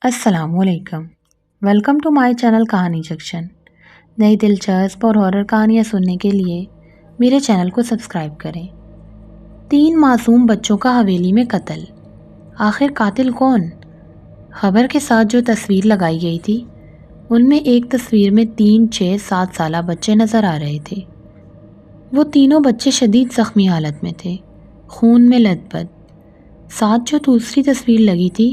السلام علیکم، welcome to my channel کہانی جنکشن۔ نئی دلچسپ اور ہارر کہانیاں سننے کے لیے میرے چینل کو سبسکرائب کریں۔ 3 معصوم بچوں کا حویلی میں قتل، آخر قاتل کون؟ خبر کے ساتھ جو تصویر لگائی گئی تھی ان میں ایک تصویر میں 3، 6، 7 سالہ بچے نظر آ رہے تھے۔ وہ تینوں بچے شدید زخمی حالت میں تھے، خون میں لت پت۔ ساتھ جو دوسری تصویر لگی تھی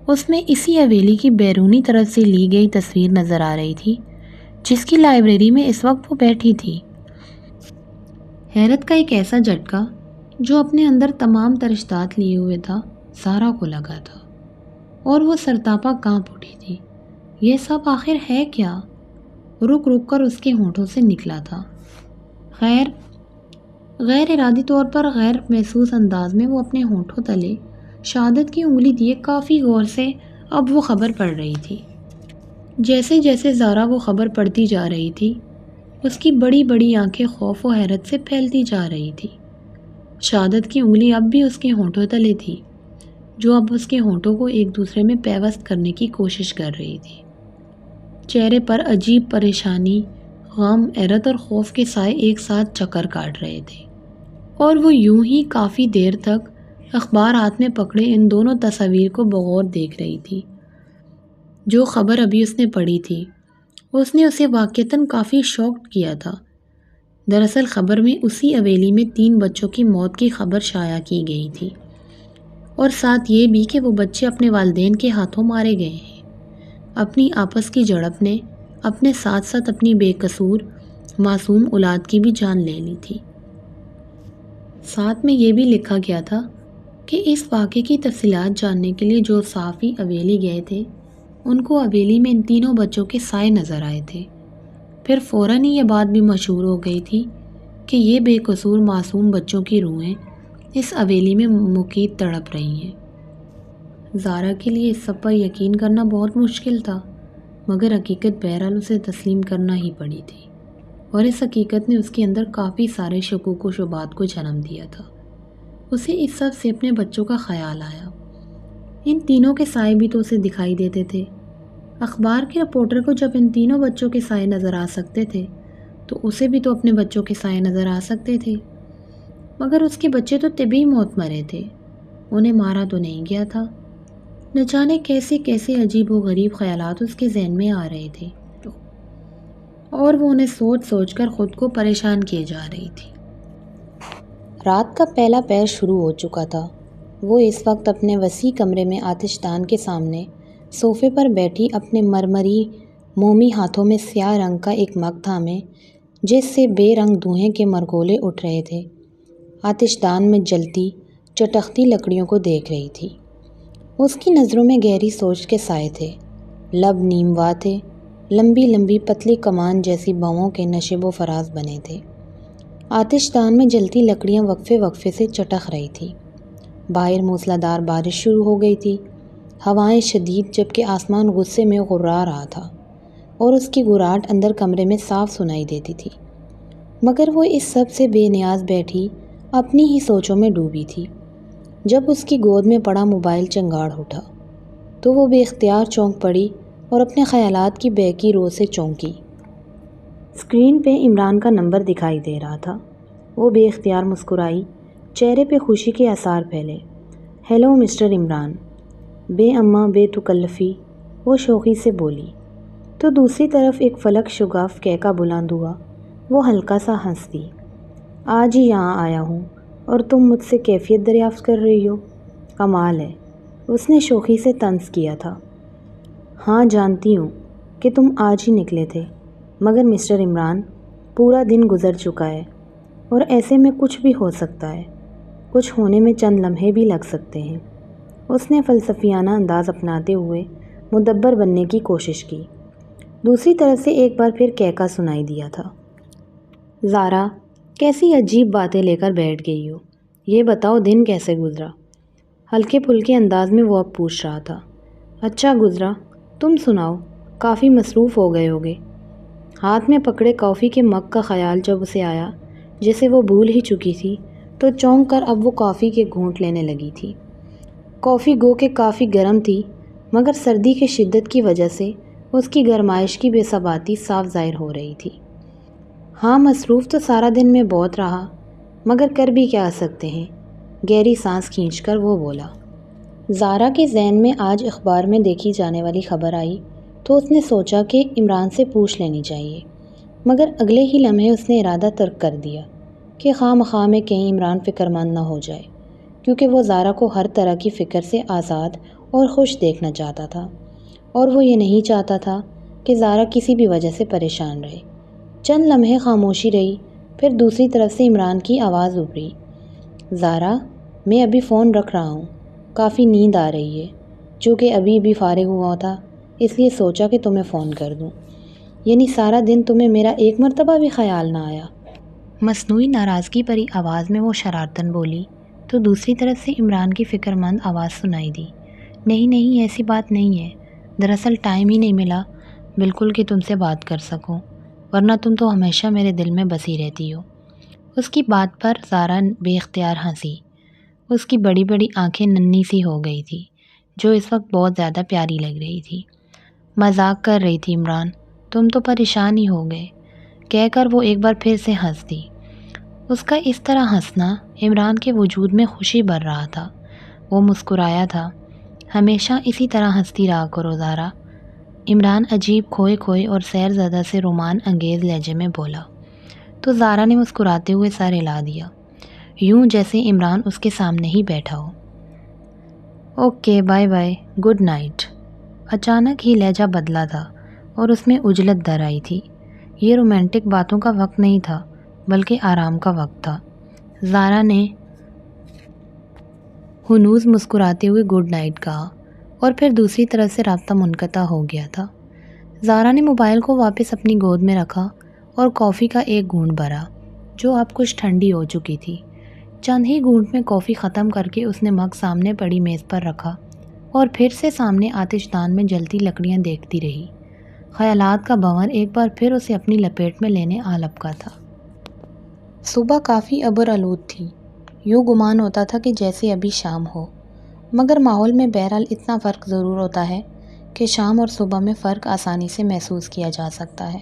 اس میں اسی حویلی کی بیرونی طرف سے لی گئی تصویر نظر آ رہی تھی جس کی لائبریری میں اس وقت وہ بیٹھی تھی۔ حیرت کا ایک ایسا جھٹکا جو اپنے اندر تمام ترشتات لیے ہوئے تھا زارا کو لگا تھا اور وہ سرتاپا کانپ اٹھی تھی۔ یہ سب آخر ہے کیا؟ رک رک کر اس کے ہونٹوں سے نکلا تھا۔ غیر ارادی طور پر غیر محسوس انداز میں وہ اپنے ہونٹوں تلے شہادت کی انگلی دیے کافی غور سے اب وہ خبر پڑھ رہی تھی۔ جیسے جیسے زارا وہ خبر پڑھتی جا رہی تھی اس کی بڑی بڑی آنکھیں خوف و حیرت سے پھیلتی جا رہی تھی۔ شہادت کی انگلی اب بھی اس کے ہونٹوں تلے تھی جو اب اس کے ہونٹوں کو ایک دوسرے میں پیوست کرنے کی کوشش کر رہی تھی۔ چہرے پر عجیب پریشانی، غم، حیرت اور خوف کے سائے ایک ساتھ چکر کاٹ رہے تھے اور وہ یوں ہی کافی دیر تک اخبار ہاتھ میں پکڑے ان دونوں تصاویر کو بغور دیکھ رہی تھی۔ جو خبر ابھی اس نے پڑھی تھی اس نے اسے واقعتاً کافی شاکڈ کیا تھا۔ دراصل خبر میں اسی حویلی میں 3 بچوں کی موت کی خبر شائع کی گئی تھی اور ساتھ یہ بھی کہ وہ بچے اپنے والدین کے ہاتھوں مارے گئے ہیں۔ اپنی آپس کی جھڑپ نے اپنے ساتھ ساتھ اپنی بے قصور معصوم اولاد کی بھی جان لے لی تھی۔ ساتھ میں یہ بھی لکھا گیا تھا کہ اس واقعے کی تفصیلات جاننے کے لیے جو صحافی حویلی گئے تھے ان کو حویلی میں ان تینوں بچوں کے سائے نظر آئے تھے۔ پھر فوراً ہی یہ بات بھی مشہور ہو گئی تھی کہ یہ بے قصور معصوم بچوں کی روحیں اس حویلی میں مقید تڑپ رہی ہیں۔ زارا کے لیے اس سب پر یقین کرنا بہت مشکل تھا مگر حقیقت بہرحال اسے تسلیم کرنا ہی پڑی تھی اور اس حقیقت نے اس کے اندر کافی سارے شکوک و شبہات کو جنم دیا تھا۔ اسے اس سب سے اپنے بچوں کا خیال آیا۔ ان تینوں کے سائے بھی تو اسے دکھائی دیتے تھے۔ اخبار کے رپورٹر کو جب ان تینوں بچوں کے سائے نظر آ سکتے تھے تو اسے بھی تو اپنے بچوں کے سائے نظر آ سکتے تھے، مگر اس کے بچے تو طبی موت مرے تھے، انہیں مارا تو نہیں گیا تھا۔ نہ جانے کیسے کیسے عجیب و غریب خیالات اس کے ذہن میں آ رہے تھے اور وہ انہیں سوچ سوچ کر خود کو پریشان کیے جا رہی تھی۔ رات کا پہلا پہر شروع ہو چکا تھا۔ وہ اس وقت اپنے وسیع کمرے میں آتش دان کے سامنے صوفے پر بیٹھی اپنے مرمری مومی ہاتھوں میں سیاہ رنگ کا ایک مگ تھامے جس سے بے رنگ دھوئیں کے مرغولے اٹھ رہے تھے آتش دان میں جلتی چٹختی لکڑیوں کو دیکھ رہی تھی۔ اس کی نظروں میں گہری سوچ کے سائے تھے، لب نیم وا تھے، لمبی لمبی پتلی کمان جیسی بھووں کے نشیب و فراز بنے تھے۔ آتش دان میں جلتی لکڑیاں وقفے وقفے سے چٹخ رہی تھی۔ باہر موسلادھار بارش شروع ہو گئی تھی، ہوائیں شدید جبکہ آسمان غصے میں غرا رہا تھا اور اس کی گراہٹ اندر کمرے میں صاف سنائی دیتی تھی۔ مگر وہ اس سب سے بے نیاز بیٹھی اپنی ہی سوچوں میں ڈوبی تھی۔ جب اس کی گود میں پڑا موبائل چنگاڑ اٹھا تو وہ بے اختیار چونک پڑی اور اپنے خیالات کی بہکی روح سے چونکی۔ اسکرین پہ عمران کا نمبر دکھائی دے رہا تھا۔ وہ بے اختیار مسکرائی، چہرے پہ خوشی کے آثار پھیلے۔ ہیلو مسٹر عمران، بے اماں بے تکلفی وہ شوخی سے بولی تو دوسری طرف ایک فلک شگاف کہکا بلند ہوا۔ وہ ہلکا سا ہنس دی۔ آج ہی یہاں آیا ہوں اور تم مجھ سے کیفیت دریافت کر رہی ہو، کمال ہے، اس نے شوخی سے طنز کیا تھا۔ ہاں جانتی ہوں کہ تم آج ہی نکلے تھے، مگر مسٹر عمران پورا دن گزر چکا ہے اور ایسے میں کچھ بھی ہو سکتا ہے، کچھ ہونے میں چند لمحے بھی لگ سکتے ہیں۔ اس نے فلسفیانہ انداز اپناتے ہوئے مدبر بننے کی کوشش کی۔ دوسری طرف سے ایک بار پھر کہکا سنائی دیا تھا۔ زارا کیسی عجیب باتیں لے کر بیٹھ گئی ہو، یہ بتاؤ دن کیسے گزرا؟ ہلکے پھلکے انداز میں وہ اب پوچھ رہا تھا۔ اچھا گزرا، تم سناؤ، کافی مصروف ہو گئے ہوگے۔ ہاتھ میں پکڑے کافی کے مگ کا خیال جب اسے آیا جسے وہ بھول ہی چکی تھی تو چونک کر اب وہ کافی کے گھونٹ لینے لگی تھی۔ کافی گو کہ کافی گرم تھی مگر سردی کی شدت کی وجہ سے اس کی گرمائش کی بے ثباتی صاف ظاہر ہو رہی تھی۔ ہاں، مصروف تو سارا دن میں بہت رہا، مگر کر بھی کیا سکتے ہیں، گہری سانس کھینچ کر وہ بولا۔ زارا کے ذہن میں آج اخبار میں دیکھی جانے والی خبر آئی تو اس نے سوچا کہ عمران سے پوچھ لینی چاہیے، مگر اگلے ہی لمحے اس نے ارادہ ترک کر دیا کہ خواہ مخواہ میں کہیں عمران فکر مند نہ ہو جائے، کیونکہ وہ زارا کو ہر طرح کی فکر سے آزاد اور خوش دیکھنا چاہتا تھا، اور وہ یہ نہیں چاہتا تھا کہ زارا کسی بھی وجہ سے پریشان رہے۔ چند لمحے خاموشی رہی، پھر دوسری طرف سے عمران کی آواز ابھری، زارا، میں ابھی فون رکھ رہا ہوں، کافی نیند آ رہی ہے، چونکہ ابھی فارغ ہوا تھا اس لیے سوچا کہ تمہیں فون کر دوں۔ یعنی سارا دن تمہیں میرا ایک مرتبہ بھی خیال نہ آیا؟ مصنوعی ناراضگی بھری آواز میں وہ شرارتاً بولی تو دوسری طرف سے عمران کی فکر مند آواز سنائی دی، نہیں ایسی بات نہیں ہے، دراصل ٹائم ہی نہیں ملا بالکل کہ تم سے بات کر سکوں، ورنہ تم تو ہمیشہ میرے دل میں بسی رہتی ہو۔ اس کی بات پر زارا بے اختیار ہنسی، اس کی بڑی بڑی آنکھیں ننھی سی ہو گئی تھی جو اس وقت بہت زیادہ پیاری لگ رہی تھی۔ مذاق کر رہی تھی عمران، تم تو پریشان ہی ہو گئے، کہہ کر وہ ایک بار پھر سے ہنس دی۔ اس کا اس طرح ہنسنا عمران کے وجود میں خوشی بھر رہا تھا۔ وہ مسکرایا تھا، ہمیشہ اسی طرح ہنستی رہا کرو زارا، عمران عجیب کھوئے اور سیر زدہ سے رومان انگیز لہجے میں بولا، تو زارا نے مسکراتے ہوئے سر ہلا دیا، یوں جیسے عمران اس کے سامنے ہی بیٹھا ہو۔ Okay, bye bye, good night. اچانک ہی لہجہ بدلا تھا اور اس میں عجلت در آئی تھی۔ یہ رومانٹک باتوں کا وقت نہیں تھا بلکہ آرام کا وقت تھا۔ زارا نے ہنوز مسکراتے ہوئے گڈ نائٹ کہا اور پھر دوسری طرف سے رابطہ منقطع ہو گیا تھا۔ زارا نے موبائل کو واپس اپنی گود میں رکھا اور کافی کا ایک گھونٹ بھرا جو اب کچھ ٹھنڈی ہو چکی تھی۔ چند ہی گھونٹ میں کافی ختم کر کے اس نے مگ سامنے پڑی میز پر رکھا اور پھر سے سامنے آتش دان میں جلتی لکڑیاں دیکھتی رہی۔ خیالات کا بھنور ایک بار پھر اسے اپنی لپیٹ میں لینے آ لپکا تھا۔ صبح کافی ابر آلود تھی، یوں گمان ہوتا تھا کہ جیسے ابھی شام ہو، مگر ماحول میں بہرحال اتنا فرق ضرور ہوتا ہے کہ شام اور صبح میں فرق آسانی سے محسوس کیا جا سکتا ہے۔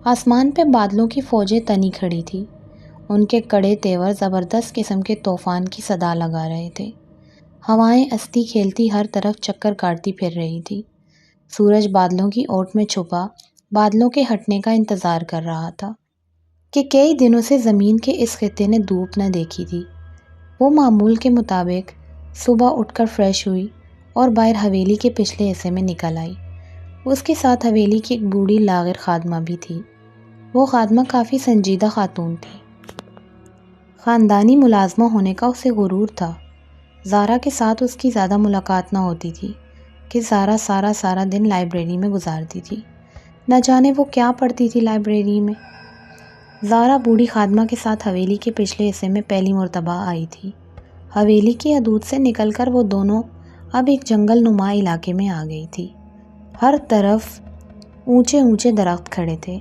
آسمان پہ بادلوں کی فوجیں تنی کھڑی تھی، ان کے کڑے تیور زبردست قسم کے طوفان کی صدا لگا رہے تھے۔ ہوائیں استی کھیلتی ہر طرف چکر کاٹتی پھر رہی تھی۔ سورج بادلوں کی اوٹ میں چھپا بادلوں کے ہٹنے کا انتظار کر رہا تھا کہ کئی دنوں سے زمین کے اس خطے نے دھوپ نہ دیکھی تھی۔ وہ معمول کے مطابق صبح اٹھ کر فریش ہوئی اور باہر حویلی کے پچھلے حصے میں نکل آئی۔ اس کے ساتھ حویلی کی ایک بوڑھی لاغر خادمہ بھی تھی۔ وہ خادمہ کافی سنجیدہ خاتون تھی، خاندانی ملازمہ ہونے کا اسے غرور تھا۔ زارا کے ساتھ اس کی زیادہ ملاقات نہ ہوتی تھی کہ زارا سارا دن لائبریری میں گزارتی تھی۔ نہ جانے وہ کیا پڑھتی تھی لائبریری میں۔ زارا بوڑھی خادمہ کے ساتھ حویلی کے پچھلے حصے میں پہلی مرتبہ آئی تھی۔ حویلی کی حدود سے نکل کر وہ دونوں اب ایک جنگل نما علاقے میں آ گئی تھی۔ ہر طرف اونچے درخت کھڑے تھے،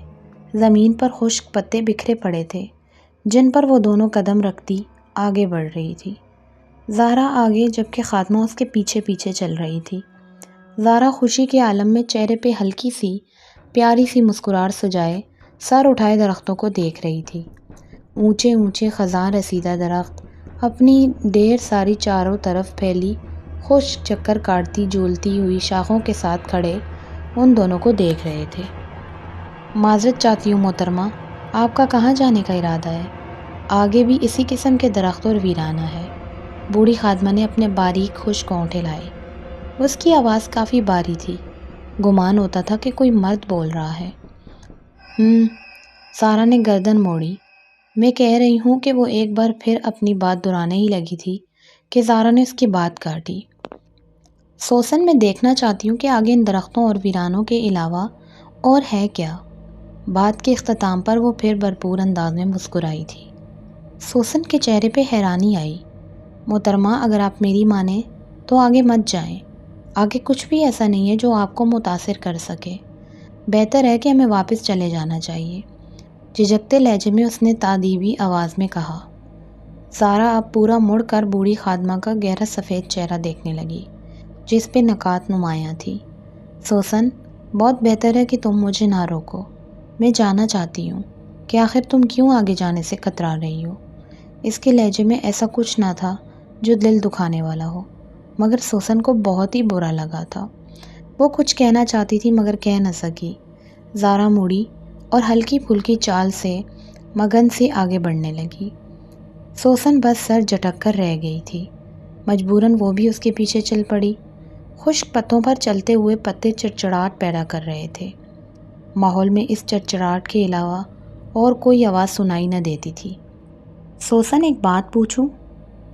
زمین پر خشک پتے بکھرے پڑے تھے جن پر وہ دونوں قدم رکھتی آگے بڑھ رہی تھی۔ زارا آگے جبکہ خادمہ اس کے پیچھے چل رہی تھی۔ زارا خوشی کے عالم میں چہرے پہ ہلکی سی پیاری سی مسکراہٹ سجائے سر اٹھائے درختوں کو دیکھ رہی تھی۔ اونچے خزاں رسیدہ درخت اپنی ڈھیر ساری چاروں طرف پھیلی خشک چکر کاٹتی جھولتی ہوئی شاخوں کے ساتھ کھڑے ان دونوں کو دیکھ رہے تھے۔ معذرت چاہتی ہوں محترمہ، آپ کا کہاں جانے کا ارادہ ہے؟ آگے بھی اسی قسم کے درخت اور ویرانہ ہے۔ بوڑھی خادمہ نے اپنے باریک خشک ہونٹ ہلائے۔ اس کی آواز کافی باری تھی، گمان ہوتا تھا کہ کوئی مرد بول رہا ہے۔ زارا نے گردن موڑی۔ میں کہہ رہی ہوں کہ وہ ایک بار پھر اپنی بات دہرانے ہی لگی تھی کہ زارا نے اس کی بات کاٹی۔ سوسن، میں دیکھنا چاہتی ہوں کہ آگے ان درختوں اور ویرانوں کے علاوہ اور ہے کیا؟ بات کے اختتام پر وہ پھر بھرپور انداز میں مسکرائی تھی۔ سوسن کے چہرے پہ حیرانی آئی۔ محترمہ، اگر آپ میری مانیں تو آگے مت جائیں۔ آگے کچھ بھی ایسا نہیں ہے جو آپ کو متاثر کر سکے۔ بہتر ہے کہ ہمیں واپس چلے جانا چاہیے، جھجکتے لہجے میں اس نے تادیبی آواز میں کہا۔ زارا اب پورا مڑ کر بوڑھی خادمہ کا گہرا سفید چہرہ دیکھنے لگی۔ جس پہ نکات نمایاں تھی۔ سوسن، بہت بہتر ہے کہ تم مجھے نہ روکو۔ میں جاننا چاہتی ہوں کہ آخر تم کیوں آگے جانے سے کترا رہی ہو۔ اس کے لہجے میں ایسا کچھ نہ تھا جو دل دکھانے والا ہو، مگر سوسن کو بہت ہی برا لگا تھا۔ وہ کچھ کہنا چاہتی تھی مگر کہہ نہ سکی۔ زارا مڑی اور ہلکی پھلکی چال سے مگن سے آگے بڑھنے لگی۔ سوسن بس سر جھٹک کر رہ گئی تھی۔ مجبوراً وہ بھی اس کے پیچھے چل پڑی۔ خشک پتوں پر چلتے ہوئے پتے چڑچڑاہٹ پیدا کر رہے تھے۔ ماحول میں اس چڑچڑاہٹ کے علاوہ اور کوئی آواز سنائی نہ دیتی تھی۔ سوسن، ایک بات پوچھوں؟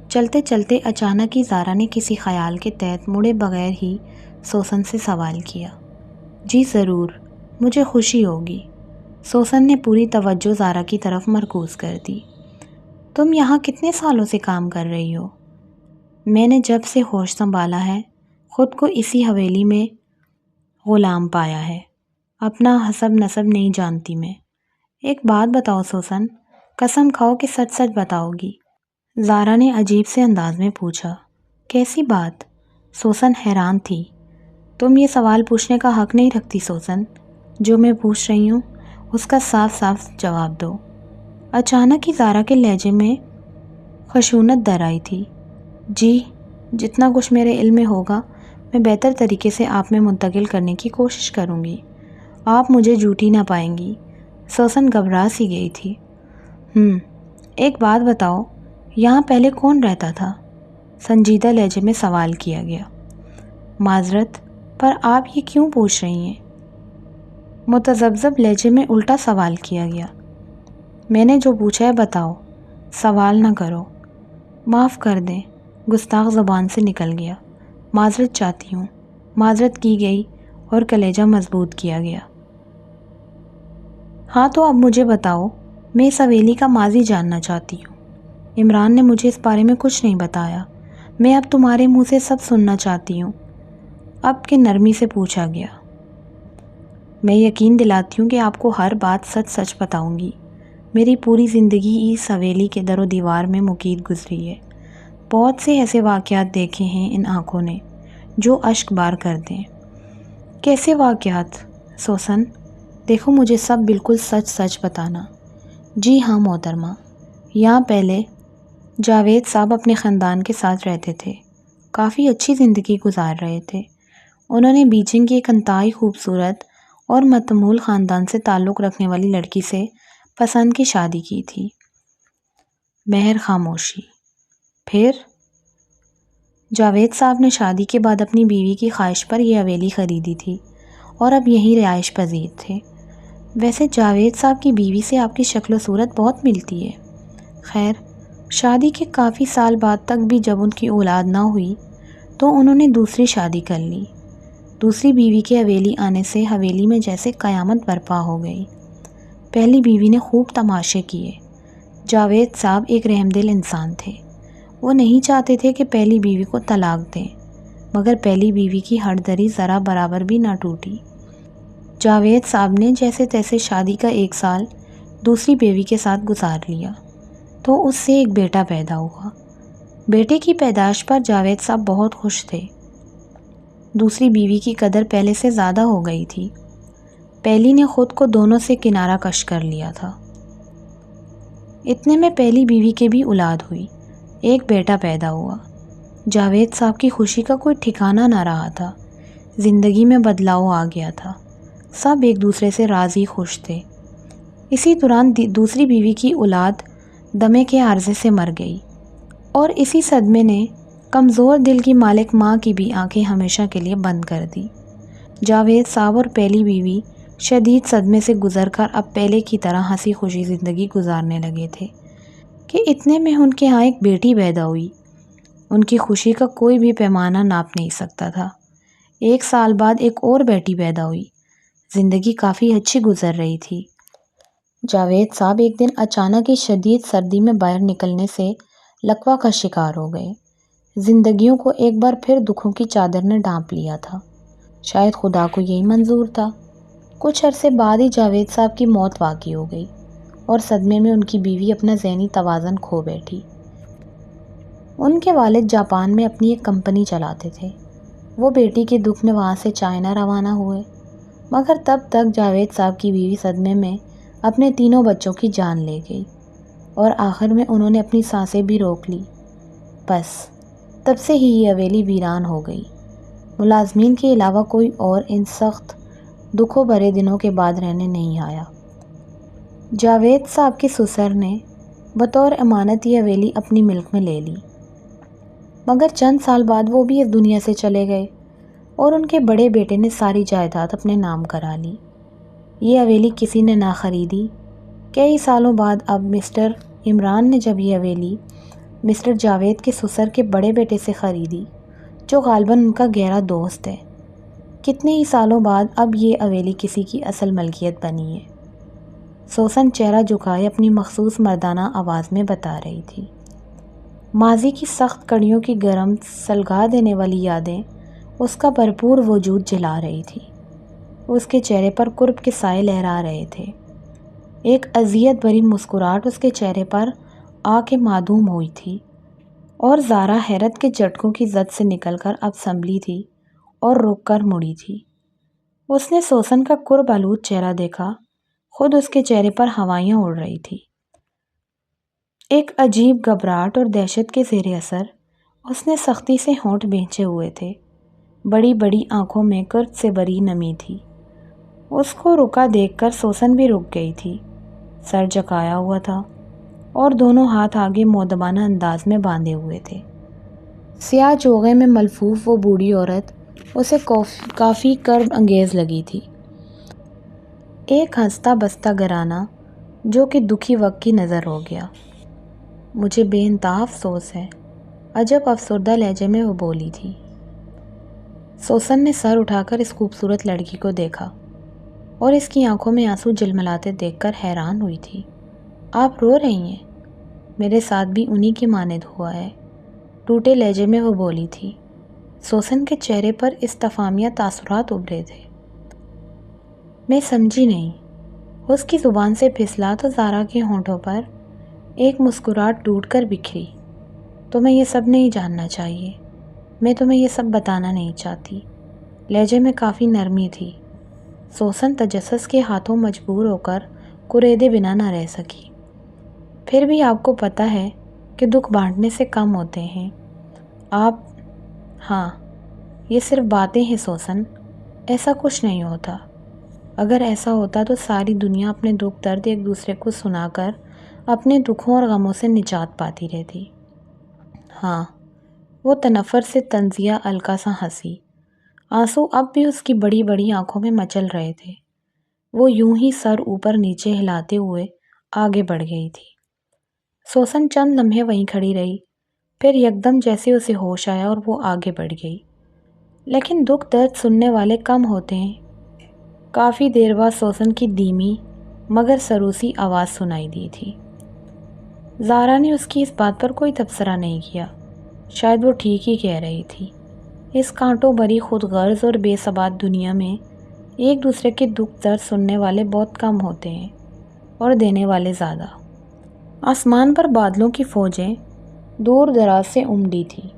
چلتے چلتے اچانک ہی زارا نے کسی خیال کے تحت مڑے بغیر ہی سوسن سے سوال کیا۔ جی ضرور، مجھے خوشی ہوگی۔ سوسن نے پوری توجہ زارا کی طرف مرکوز کر دی۔ تم یہاں کتنے سالوں سے کام کر رہی ہو؟ میں نے جب سے ہوش سنبھالا ہے خود کو اسی حویلی میں غلام پایا ہے۔ اپنا حسب نسب نہیں جانتی میں۔ ایک بات بتاؤ سوسن، قسم کھاؤ کہ سچ سچ بتاؤ گی؟ زارا نے عجیب سے انداز میں پوچھا۔ کیسی بات؟ سوسن حیران تھی۔ تم یہ سوال پوچھنے کا حق نہیں رکھتی سوسن۔ جو میں پوچھ رہی ہوں اس کا صاف صاف جواب دو۔ اچانک ہی زارا کے لہجے میں خشونت در آئی تھی۔ جی، جتنا کچھ میرے علم میں ہوگا میں بہتر طریقے سے آپ میں منتقل کرنے کی کوشش کروں گی۔ آپ مجھے جھوٹی نہ پائیں گی۔ سوسن گھبرا سی گئی تھی۔ ایک بات بتاؤ، یہاں پہلے کون رہتا تھا؟ سنجیدہ لہجے میں سوال کیا گیا۔ معذرت، پر آپ یہ کیوں پوچھ رہی ہیں؟ متذبذب لہجے میں الٹا سوال کیا گیا۔ میں نے جو پوچھا ہے بتاؤ، سوال نہ کرو۔ معاف کر دیں، گستاخ زبان سے نکل گیا۔ معذرت چاہتی ہوں۔ معذرت کی گئی اور کلیجہ مضبوط کیا گیا۔ ہاں تو اب مجھے بتاؤ، میں اس حویلی کا ماضی جاننا چاہتی ہوں۔ عمران نے مجھے اس بارے میں کچھ نہیں بتایا۔ میں اب تمہارے منہ سے سب سننا چاہتی ہوں۔ اب کہ نرمی سے پوچھا گیا۔ میں یقین دلاتی ہوں کہ آپ کو ہر بات سچ سچ بتاؤں گی۔ میری پوری زندگی اس حویلی کے در و دیوار میں مقید گزری ہے۔ بہت سے ایسے واقعات دیکھے ہیں ان آنکھوں نے جو اشک بار کر دیں۔ کیسے واقعات؟ سوسن، دیکھو مجھے سب بالکل سچ سچ بتانا۔ جی ہاں محترمہ، یہاں پہلے جاوید صاحب اپنے خاندان کے ساتھ رہتے تھے۔ کافی اچھی زندگی گزار رہے تھے۔ انہوں نے بیجنگ کی ایک انتہائی خوبصورت اور متمول خاندان سے تعلق رکھنے والی لڑکی سے پسند کی شادی کی تھی۔ مہر خاموشی۔ پھر جاوید صاحب نے شادی کے بعد اپنی بیوی کی خواہش پر یہ حویلی خریدی تھی اور اب یہیں رہائش پذیر تھے۔ ویسے جاوید صاحب کی بیوی سے آپ کی شکل و صورت بہت ملتی ہے۔ خیر، شادی کے کافی سال بعد تک بھی جب ان کی اولاد نہ ہوئی تو انہوں نے دوسری شادی کر لی۔ دوسری بیوی کے حویلی آنے سے حویلی میں جیسے قیامت برپا ہو گئی۔ پہلی بیوی نے خوب تماشے کیے۔ جاوید صاحب ایک رحم دل انسان تھے۔ وہ نہیں چاہتے تھے کہ پہلی بیوی کو طلاق دیں، مگر پہلی بیوی کی ہڑدری ذرا برابر بھی نہ ٹوٹی۔ جاوید صاحب نے جیسے تیسے شادی کا 1 سال دوسری بیوی کے ساتھ گزار لیا تو اس سے ایک بیٹا پیدا ہوا۔ بیٹے کی پیدائش پر جاوید صاحب بہت خوش تھے۔ دوسری بیوی کی قدر پہلے سے زیادہ ہو گئی تھی۔ پہلی نے خود کو دونوں سے کنارہ کش کر لیا تھا۔ اتنے میں پہلی بیوی کے بھی اولاد ہوئی، ایک بیٹا پیدا ہوا۔ جاوید صاحب کی خوشی کا کوئی ٹھکانہ نہ رہا تھا۔ زندگی میں بدلاؤ آ گیا تھا۔ سب ایک دوسرے سے راضی خوش تھے۔ اسی دوران دوسری بیوی کی اولاد دمے کے عارضے سے مر گئی اور اسی صدمے نے کمزور دل کی مالک ماں کی بھی آنکھیں ہمیشہ کے لیے بند کر دی۔ جاوید صاحب اور پہلی بیوی شدید صدمے سے گزر کر اب پہلے کی طرح ہنسی خوشی زندگی گزارنے لگے تھے کہ اتنے میں ان کے ہاں ایک بیٹی پیدا ہوئی۔ ان کی خوشی کا کوئی بھی پیمانہ ناپ نہیں سکتا تھا۔ 1 سال بعد ایک اور بیٹی پیدا ہوئی۔ زندگی کافی اچھی گزر رہی تھی۔ جاوید صاحب ایک دن اچانک ہی شدید سردی میں باہر نکلنے سے لقوہ کا شکار ہو گئے۔ زندگیوں کو ایک بار پھر دکھوں کی چادر نے ڈھانپ لیا تھا۔ شاید خدا کو یہی منظور تھا۔ کچھ عرصے بعد ہی جاوید صاحب کی موت واقع ہو گئی اور صدمے میں ان کی بیوی اپنا ذہنی توازن کھو بیٹھی۔ ان کے والد جاپان میں اپنی ایک کمپنی چلاتے تھے۔ وہ بیٹی کے دکھ میں وہاں سے چائنا روانہ ہوئے، مگر تب تک جاوید صاحب کی بیوی صدمے میں اپنے تینوں بچوں کی جان لے گئی اور آخر میں انہوں نے اپنی سانسیں بھی روک لی۔ بس تب سے ہی یہ حویلی ویران ہو گئی۔ ملازمین کے علاوہ کوئی اور ان سخت دکھوں بھرے دنوں کے بعد رہنے نہیں آیا۔ جاوید صاحب کے سسر نے بطور امانت یہ حویلی اپنی ملک میں لے لی، مگر چند سال بعد وہ بھی اس دنیا سے چلے گئے اور ان کے بڑے بیٹے نے ساری جائیداد اپنے نام کرا لی۔ یہ حویلی کسی نے نہ خریدی۔ کئی سالوں بعد اب مسٹر عمران نے جب یہ حویلی مسٹر جاوید کے سسر کے بڑے بیٹے سے خریدی، جو غالباً ان کا گہرا دوست ہے، کتنے ہی سالوں بعد اب یہ حویلی کسی کی اصل ملکیت بنی ہے۔ سوسن چہرہ جھکائے اپنی مخصوص مردانہ آواز میں بتا رہی تھی۔ ماضی کی سخت کڑیوں کی گرم سلگا دینے والی یادیں اس کا بھرپور وجود جلا رہی تھی۔ اس کے چہرے پر قرب کے سائے لہرا رہے تھے۔ ایک اذیت بھری مسکراہٹ اس کے چہرے پر آ کے معدوم ہوئی تھی، اور زارا حیرت کے جھٹکوں کی زد سے نکل کر اب سنبھلی تھی اور رک کر مڑی تھی۔ اس نے سوسن کا قرب آلود چہرہ دیکھا، خود اس کے چہرے پر ہوائیاں اڑ رہی تھی۔ ایک عجیب گھبراہٹ اور دہشت کے زیر اثر اس نے سختی سے ہونٹ بھینچے ہوئے تھے۔ بڑی بڑی آنکھوں میں کرد سے بری نمی تھی۔ اس کو رکا دیکھ کر سوسن بھی رک گئی تھی۔ سر جھکایا ہوا تھا اور دونوں ہاتھ آگے مؤدبانہ انداز میں باندھے ہوئے تھے۔ سیاہ چوغے میں ملفوف وہ بوڑھی عورت اسے کافی کرب انگیز لگی تھی۔ ایک ہنستا بستا گھرانہ جو کہ دکھی وقت کی نظر ہو گیا۔ مجھے بے انتہا افسوس ہے، عجب افسردہ لہجے میں وہ بولی تھی۔ سوسن نے سر اٹھا کر اس خوبصورت لڑکی کو دیکھا اور اس کی آنکھوں میں آنسو جلملاتے دیکھ کر حیران ہوئی تھی۔ آپ رو رہی ہیں؟ میرے ساتھ بھی انہی کی مانند ہوا ہے، ٹوٹے لہجے میں وہ بولی تھی۔ سوسن کے چہرے پر استفہامیہ تاثرات ابھرے تھے۔ میں سمجھی نہیں۔ اس کی زبان سے پھسلا تو زارا کے ہونٹوں پر ایک مسکراہٹ ٹوٹ کر بکھری۔ تمہیں یہ سب نہیں جاننا چاہیے، میں تمہیں یہ سب بتانا نہیں چاہتی۔ لہجے میں کافی نرمی تھی۔ سوسن تجسس کے ہاتھوں مجبور ہو کر کریدے بنا نہ رہ سکی۔ پھر بھی آپ کو پتہ ہے کہ دکھ بانٹنے سے کم ہوتے ہیں۔ آپ ہاں، یہ صرف باتیں ہیں سوسن، ایسا کچھ نہیں ہوتا۔ اگر ایسا ہوتا تو ساری دنیا اپنے دکھ درد ایک دوسرے کو سنا کر اپنے دکھوں اور غموں سے نجات پاتی رہتی۔ ہاں، وہ تنفر سے تنزیہ الکا سا ہنسی۔ آنسو اب بھی اس کی بڑی بڑی آنکھوں میں مچل رہے تھے۔ وہ یوں ہی سر اوپر نیچے ہلاتے ہوئے آگے بڑھ گئی تھی۔ سوسن چند لمحے وہیں کھڑی رہی، پھر یکدم جیسے اسے ہوش آیا اور وہ آگے بڑھ گئی۔ لیکن دکھ درد سننے والے کم ہوتے ہیں۔ کافی دیر بعد سوسن کی دھیمی مگر سروسی آواز سنائی دی تھی۔ زارا نے اس کی اس بات پر کوئی تبصرہ نہیں کیا۔ شاید وہ ٹھیک ہی کہہ رہی تھی۔ اس کانٹوں بھری خود غرض اور بے ثبات دنیا میں ایک دوسرے کے دکھ درد سننے والے بہت کم ہوتے ہیں اور دینے والے زیادہ۔ آسمان پر بادلوں کی فوجیں دور دراز سے امڈی تھیں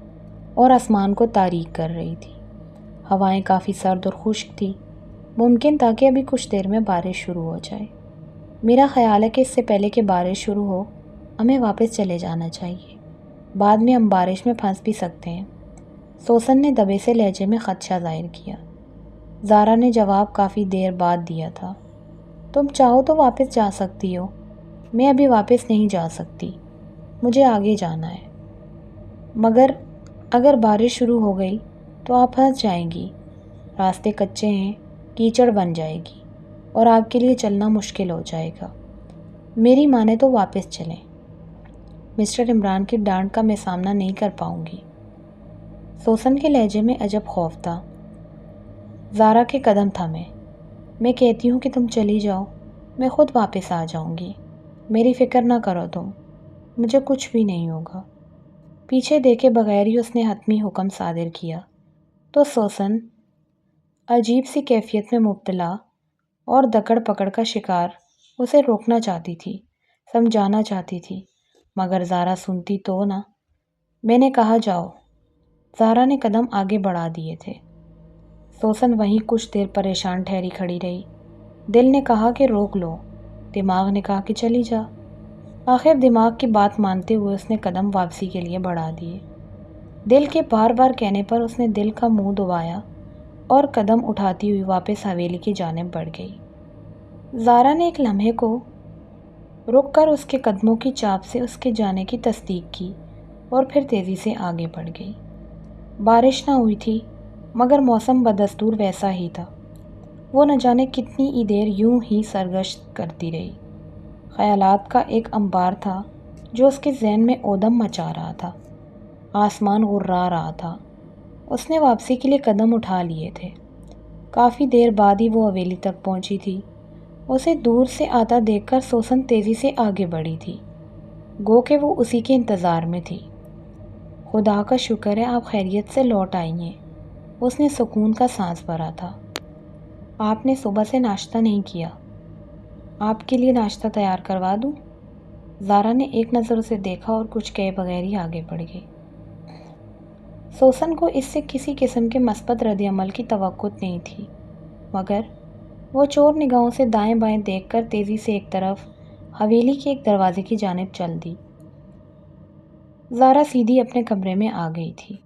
اور آسمان کو تاریک کر رہی تھی۔ ہوائیں کافی سرد اور خشک تھی۔ ممکن تھا کہ ابھی کچھ دیر میں بارش شروع ہو جائے۔ میرا خیال ہے کہ اس سے پہلے کہ بارش شروع ہو ہمیں واپس چلے جانا چاہیے، بعد میں ہم بارش میں پھنس بھی سکتے ہیں۔ سوسن نے دبے سے لہجے میں خدشہ ظاہر کیا۔ زارا نے جواب کافی دیر بعد دیا تھا۔ تم چاہو تو واپس جا سکتی ہو، میں ابھی واپس نہیں جا سکتی، مجھے آگے جانا ہے۔ مگر اگر بارش شروع ہو گئی تو آپ پھنس جائیں گی، راستے کچے ہیں، کیچڑ بن جائے گی اور آپ کے لیے چلنا مشکل ہو جائے گا۔ میری مانے تو واپس چلیں۔ مسٹر عمران کی ڈانٹ کا میں سامنا نہیں کر پاؤں گی۔ سوسن کے لہجے میں عجب خوف تھا۔ زارا کے قدم تھامے۔ میں کہتی ہوں کہ تم چلی جاؤ، میں خود واپس آ جاؤں گی، میری فکر نہ کرو تم، مجھے کچھ بھی نہیں ہوگا۔ پیچھے دیکھے بغیر ہی اس نے حتمی حکم صادر کیا تو سوسن عجیب سی کیفیت میں مبتلا اور دکڑ پکڑ کا شکار اسے روکنا چاہتی تھی، سمجھانا چاہتی تھی، مگر زارا سنتی تو نہ۔ میں نے کہا جاؤ۔ زارا نے قدم آگے بڑھا دیے تھے۔ سوسن وہیں کچھ دیر پریشان ٹھہری کھڑی رہی۔ دل نے کہا کہ روک لو، دماغ نے کہا کہ چلی جا۔ آخر دماغ کی بات مانتے ہوئے اس نے قدم واپسی کے لیے بڑھا دیے۔ دل کے بار بار کہنے پر اس نے دل کا منہ دبایا اور قدم اٹھاتی ہوئی واپس حویلی کی جانب بڑھ گئی۔ زارا نے ایک لمحے کو رک کر اس کے قدموں کی چاپ سے اس کے جانے کی تصدیق کی اور پھر تیزی سے آگے بڑھ گئی۔ بارش نہ ہوئی تھی مگر موسم بدستور ویسا ہی تھا۔ وہ نہ جانے کتنی ہی دیر یوں ہی سرگشت کرتی رہی۔ خیالات کا ایک انبار تھا جو اس کے ذہن میں اودم مچا رہا تھا۔ آسمان غرا رہا تھا۔ اس نے واپسی کے لیے قدم اٹھا لیے تھے۔ کافی دیر بعد ہی وہ حویلی تک پہنچی تھی۔ اسے دور سے آتا دیکھ کر سوسن تیزی سے آگے بڑھی تھی، گو کہ وہ اسی کے انتظار میں تھی۔ خدا کا شکر ہے آپ خیریت سے لوٹ آئی ہیں، اس نے سکون کا سانس بھرا تھا۔ آپ نے صبح سے ناشتہ نہیں کیا، آپ کے لیے ناشتہ تیار کروا دوں؟ زارا نے ایک نظر اسے دیکھا اور کچھ کہے بغیر ہی آگے بڑھ گئی۔ سوسن کو اس سے کسی قسم کے مثبت رد عمل کی توقع نہیں تھی، مگر وہ چور نگاہوں سے دائیں بائیں دیکھ کر تیزی سے ایک طرف حویلی کے ایک دروازے کی جانب چل دی۔ زارا سیدھی اپنے کمرے میں آ گئی تھی۔